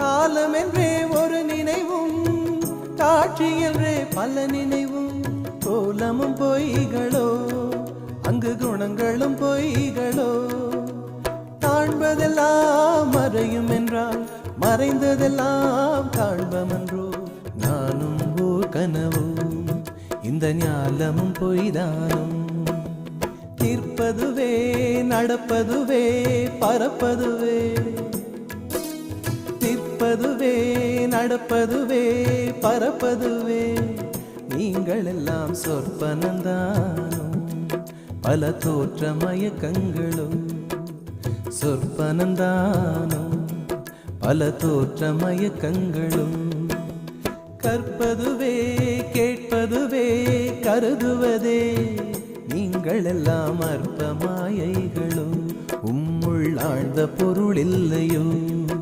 காலம் என்றே ஒரு நினைவும் காட்சி என்றே பல நினைவும் கோலமும் பொய்களோ அங்கு குணங்களும் பொய்களோ காண்பதெல்லாம் மறையும் என்றால் மறைந்ததெல்லாம் காண்பமன்றோ நானும் ஓர் கனவோ இந்த ஞாலமும் பொய்தானும் நிற்பதுவே நடப்பதுவே பறப்பதுவே நிற்பதுவே நடப்பதுவே பறப்பதுவே நீங்கள் எல்லாம் சொற்பனந்தானும் பல தோற்ற மயக்கங்களும் சொற்பனந்தானும் பல தோற்ற மயக்கங்களும் கற்பதுவே கேட்பதுவே கருதுவதே நீங்கள் எல்லாம் அற்ப மாயைகளும் உம்முள் ஆழ்ந்த பொருள் இல்லையோ